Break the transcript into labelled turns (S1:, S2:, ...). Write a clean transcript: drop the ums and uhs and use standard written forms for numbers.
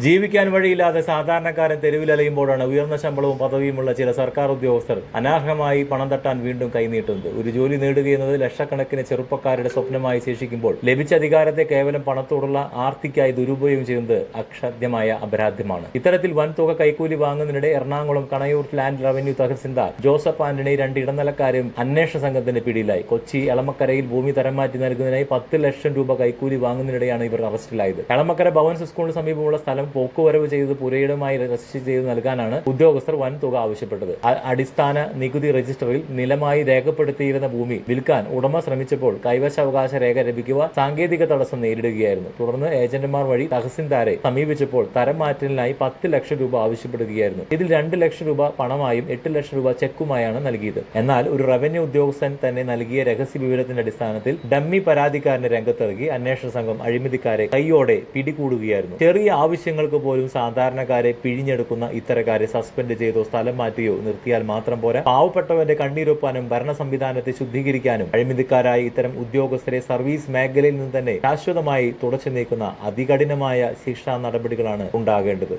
S1: ജീവിക്കാൻ വഴിയില്ലാതെ സാധാരണക്കാരൻ തെരുവിലലയുമ്പോഴാണ് ഉയർന്ന ശമ്പളവും പദവിയുമുള്ള ചില സർക്കാർ ഉദ്യോഗസ്ഥർ അനാർഹമായി പണം തട്ടാൻ വീണ്ടും കൈനീട്ടുന്നത്. ഒരു ജോലി നേടുകയെന്നത് ലക്ഷക്കണക്കിന് ചെറുപ്പക്കാരുടെ സ്വപ്നമായി ശേഷിക്കുമ്പോൾ ലഭിച്ച അധികാരത്തെ കേവലം പണത്തോടുള്ള ആർത്തിക്കായി ദുരുപയോഗം ചെയ്യുന്നത് അക്ഷാദ്യമായ അപരാധ്യമാണ്. ഇത്തരത്തിൽ വൻതുക കൈക്കൂലി വാങ്ങുന്നതിനിടെ Ernakulam Kanayur land revenue tahsildar Joseph Antony 2 ഇടനിലക്കാരും അന്വേഷണ സംഘത്തിന്റെ പിടിയിലായി. കൊച്ചി എളമക്കരയിൽ ഭൂമി തരം മാറ്റി നൽകുന്നതിനായി 10 ലക്ഷം രൂപ കൈക്കൂലി വാങ്ങുന്നതിനിടെയാണ് ഇവർ അറസ്റ്റിലായത്. എളമക്കര ഭവൻസ് സ്കൂളിന് സമീപമുള്ള സ്ഥലം പോക്കുവരവ് ചെയ്ത് പുരയിടമായി രജിസ്റ്റർ ചെയ്ത് നൽകാനാണ് ഉദ്യോഗസ്ഥർ വൻ തുക ആവശ്യപ്പെട്ടത്. അടിസ്ഥാന നികുതി രജിസ്റ്ററിൽ നിലമായി രേഖപ്പെടുത്തിയിരുന്ന ഭൂമി വിൽക്കാൻ ഉടമ ശ്രമിച്ചപ്പോൾ കൈവശാവകാശ രേഖ ലഭിക്കുക സാങ്കേതിക തടസ്സം നേരിടുകയായിരുന്നു. തുടർന്ന് ഏജന്റുമാർ വഴി തഹസിൽദാരെ സമീപിച്ചപ്പോൾ തരം മാറ്റലിനായി 10 ലക്ഷം രൂപ ആവശ്യപ്പെടുകയായിരുന്നു. ഇതിൽ 2 ലക്ഷം രൂപ പണമായും 8 ലക്ഷം രൂപ ചെക്കുമായാണ് നൽകിയത്. എന്നാൽ ഒരു റവന്യൂ ഉദ്യോഗസ്ഥൻ തന്നെ നൽകിയ രഹസ്യ വിവരത്തിന്റെ അടിസ്ഥാനത്തിൽ ഡമ്മി പരാതിക്കാരനെ രംഗത്തിറങ്ങി അന്വേഷണ സംഘം അഴിമതിക്കാരെ കൈയോടെ പിടികൂടുകയായിരുന്നു. ചെറിയ ആവശ്യങ്ങൾക്ക് പോലും സാധാരണക്കാരെ പിഴിഞ്ഞെടുക്കുന്ന ഇത്തരക്കാരെ സസ്പെൻഡ് ചെയ്തോ സ്ഥലം മാറ്റിയോ നിർത്തിയാൽ മാത്രം പോരാ, പാവപ്പെട്ടവന്റെ കണ്ണീരൊപ്പാനും ഭരണ സംവിധാനത്തെ ശുദ്ധീകരിക്കാനും അഴിമതിക്കാരായ ഇത്തരം ഉദ്യോഗസ്ഥരെ സർവീസ് മേഖലയിൽ നിന്ന് തന്നെ ശാശ്വതമായി തുടച്ചു നീക്കുന്ന അതികഠിനമായ ശിക്ഷാ നടപടികളാണ് ഉണ്ടാകേണ്ടത്.